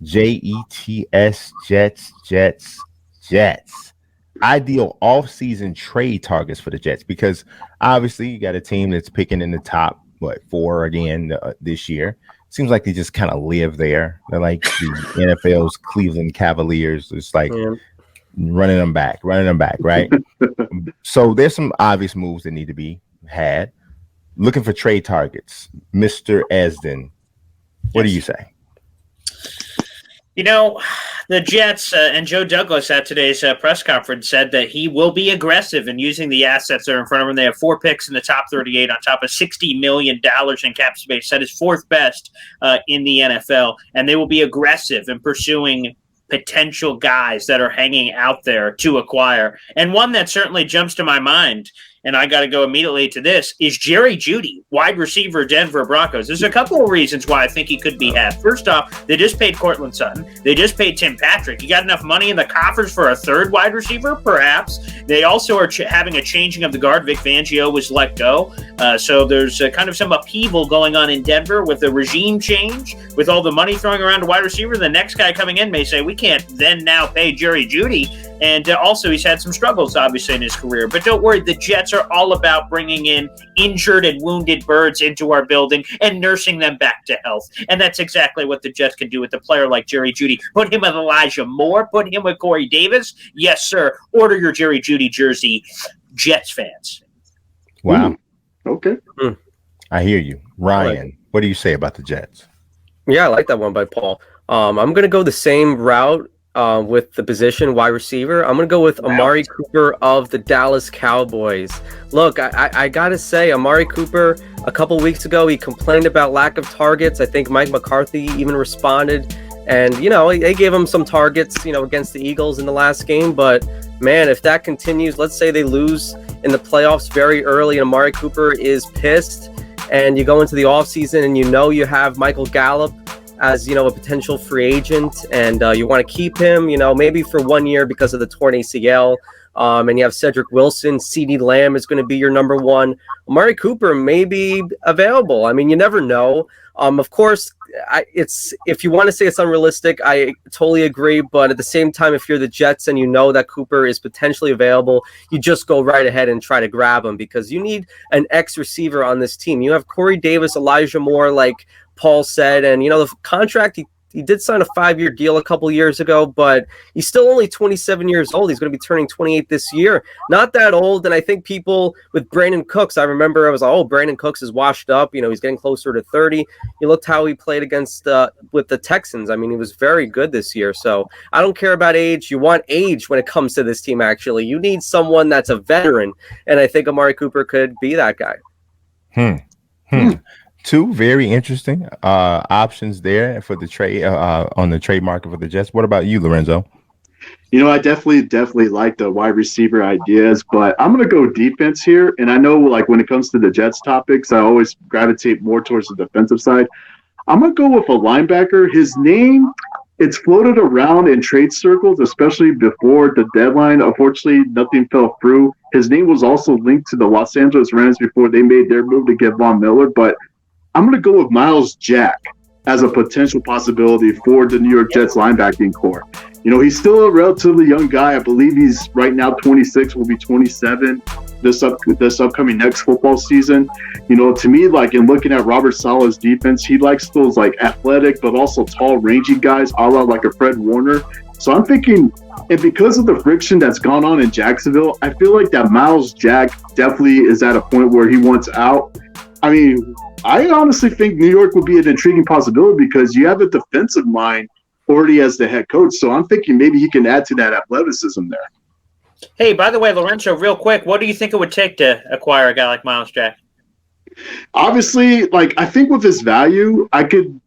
Jets, Jets. Ideal off-season trade targets for the Jets, because obviously you got a team that's picking in the top, four again this year. Seems like they just kind of live there. They're like the NFL's Cleveland Cavaliers. It's like running them back, right? So there's some obvious moves that need to be had. Looking for trade targets. Mr. Esden, what do you say? You know, the Jets and Joe Douglas at today's press conference said that he will be aggressive in using the assets that are in front of him. They have 4 picks in the top 38 on top of $60 million in cap space. That is 4th best in the NFL. And they will be aggressive in pursuing potential guys that are hanging out there to acquire. And one that certainly jumps to my mind, and I got to go immediately to this, is Jerry Jeudy, wide receiver, Denver Broncos. There's a couple of reasons why I think he could be had. First off, they just paid Cortland Sutton. They just paid Tim Patrick. You got enough money in the coffers for a third wide receiver? Perhaps. They also are having a changing of the guard. Vic Fangio was let go. So there's kind of some upheaval going on in Denver with the regime change, with all the money throwing around a wide receiver. The next guy coming in may say, we can't then now pay Jerry Jeudy. And also, he's had some struggles, obviously, in his career. But don't worry, the Jets are all about bringing in injured and wounded birds into our building and nursing them back to health. And that's exactly what the Jets can do with a player like Jerry Jeudy. Put him with Elijah Moore. Put him with Corey Davis. Yes, sir. Order your Jerry Jeudy jersey, Jets fans. Wow. Okay. I hear you. Ryan, what do you say about the Jets? Yeah, I like that one by Paul. I'm going to go the same route with the position wide receiver. I'm going to go with Amari Cooper of the Dallas Cowboys. Look, I got to say, Amari Cooper, a couple weeks ago, he complained about lack of targets. I think Mike McCarthy even responded. And, they gave him some targets, against the Eagles in the last game. But, man, if that continues, let's say they lose in the playoffs very early and Amari Cooper is pissed, and you go into the offseason and you have Michael Gallup as a potential free agent, and you want to keep him maybe for 1 year because of the torn ACL, and you have Cedric Wilson. CeeDee Lamb is going to be your number one. Amari Cooper may be available. I mean, you never know. Of course, if you want to say it's unrealistic, I totally agree. But at the same time, if you're the Jets and you know that Cooper is potentially available, you just go right ahead and try to grab him, because you need an X receiver on this team. You have Corey Davis, Elijah Moore, like Paul said, and the contract, he did sign a 5-year deal a couple years ago, but he's still only 27 years old. He's going to be turning 28 this year. Not that old. And I think people with Brandon Cooks, I remember I was like, oh, Brandon Cooks is washed up. He's getting closer to 30. You looked how he played against with the Texans. I mean, he was very good this year. So I don't care about age. You want age when it comes to this team, actually. You need someone that's a veteran. And I think Amari Cooper could be that guy. Two very interesting options there for the trade on the trade market for the Jets. What about you, Lorenzo? I definitely like the wide receiver ideas, but I'm going to go defense here. And I know, when it comes to the Jets topics, I always gravitate more towards the defensive side. I'm going to go with a linebacker. His name, it's floated around in trade circles, especially before the deadline. Unfortunately, nothing fell through. His name was also linked to the Los Angeles Rams before they made their move to get Von Miller, but I'm going to go with Myles Jack as a potential possibility for the New York Jets linebacking core. He's still a relatively young guy. I believe he's right now 26, will be 27 this upcoming next football season. To me, in looking at Robert Saleh's defense, he likes those athletic but also tall, rangy guys, a la a Fred Warner. So I'm thinking, and because of the friction that's gone on in Jacksonville, I feel like that Myles Jack definitely is at a point where he wants out. I mean, I honestly think New York would be an intriguing possibility because you have a defensive mind already as the head coach. So I'm thinking maybe he can add to that athleticism there. Hey, by the way, Lorenzo, real quick, what do you think it would take to acquire a guy like Myles Jack? Obviously, I think with his value, I could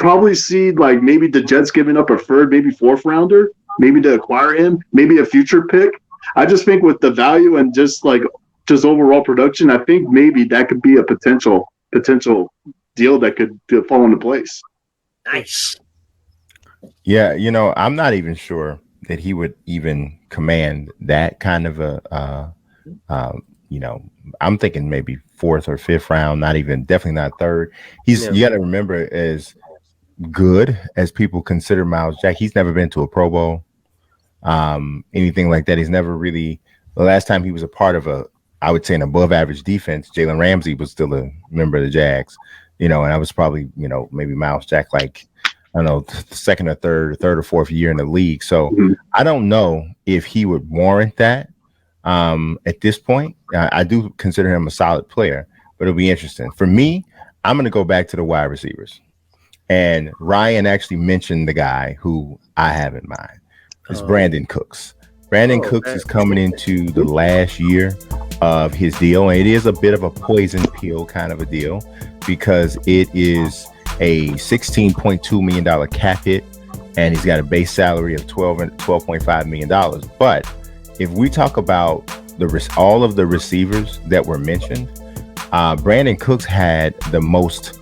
probably see maybe the Jets giving up a third, maybe 4th rounder, maybe to acquire him, maybe a future pick. I just think with the value and just overall production, I think maybe that could be a potential deal that could fall into place. Nice. Yeah, I'm not even sure that he would even command that kind of a I'm thinking maybe fourth or fifth round, definitely not third. You got to remember, as good as people consider Myles Jack, he's never been to a Pro Bowl, anything like that. He's never really. The last time he was a part of I would say, an above average defense, Jalen Ramsey was still a member of the Jags, and I was probably, maybe Myles Jack, like, I don't know, second or third or fourth year in the league. So I don't know if he would warrant that at this point. I do consider him a solid player, but it'll be interesting. For me, I'm going to go back to the wide receivers. And Ryan actually mentioned the guy who I have in mind. It's Brandon Cooks. Brandon Cooks is coming into the last year of his deal. And it is a bit of a poison pill kind of a deal, because it is a $16.2 million cap hit, and he's got a base salary of $12.5 million. But if we talk about all of the receivers that were mentioned, Brandon Cooks had the most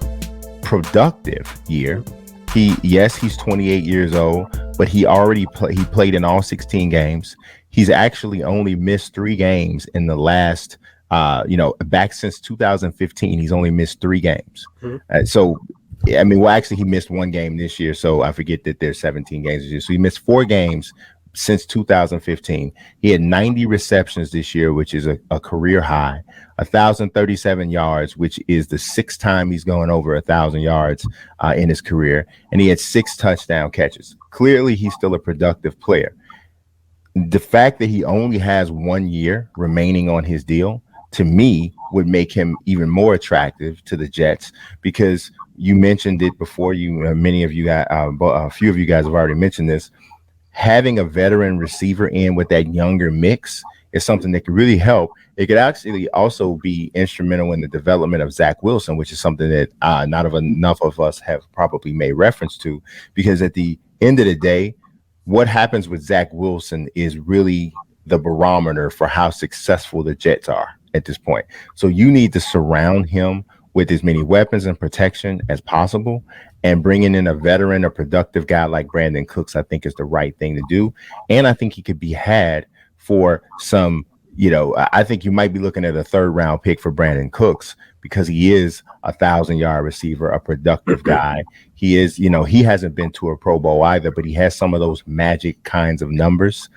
productive year. He's 28 years old, but he already he played in all 16 games. He's actually only missed 3 games in the last, back since 2015. He's only missed 3 games. Actually, he missed 1 game this year, so I forget that there's 17 games this year. So he missed 4 games since 2015. He had 90 receptions this year, which is a career high, 1,037 yards, which is the 6th time he's going over 1,000 yards in his career. And he had 6 touchdown catches. Clearly, he's still a productive player. The fact that he only has 1 year remaining on his deal, to me, would make him even more attractive to the Jets, because you mentioned it before. Many of you guys, a few of you guys have already mentioned this. Having a veteran receiver in with that younger mix is something that could really help. It could actually also be instrumental in the development of Zach Wilson, which is something that not enough of us have probably made reference to, because at the end of the day, what happens with Zach Wilson is really the barometer for how successful the Jets are at this point. So you need to surround him with as many weapons and protection as possible, and bringing in a veteran, a productive guy like Brandon Cooks, I think is the right thing to do. And I think he could be had for some, I think you might be looking at a 3rd round pick for Brandon Cooks, because he is a 1,000-yard receiver, a productive guy. He is, he hasn't been to a Pro Bowl either, but he has some of those magic kinds of numbers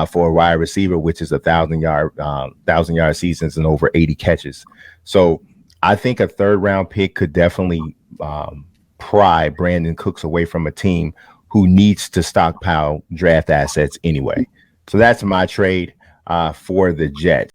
for a wide receiver, which is 1,000-yard seasons and over 80 catches. So I think a 3rd round pick could definitely pry Brandon Cooks away from a team who needs to stockpile draft assets anyway. So that's my trade for the Jets.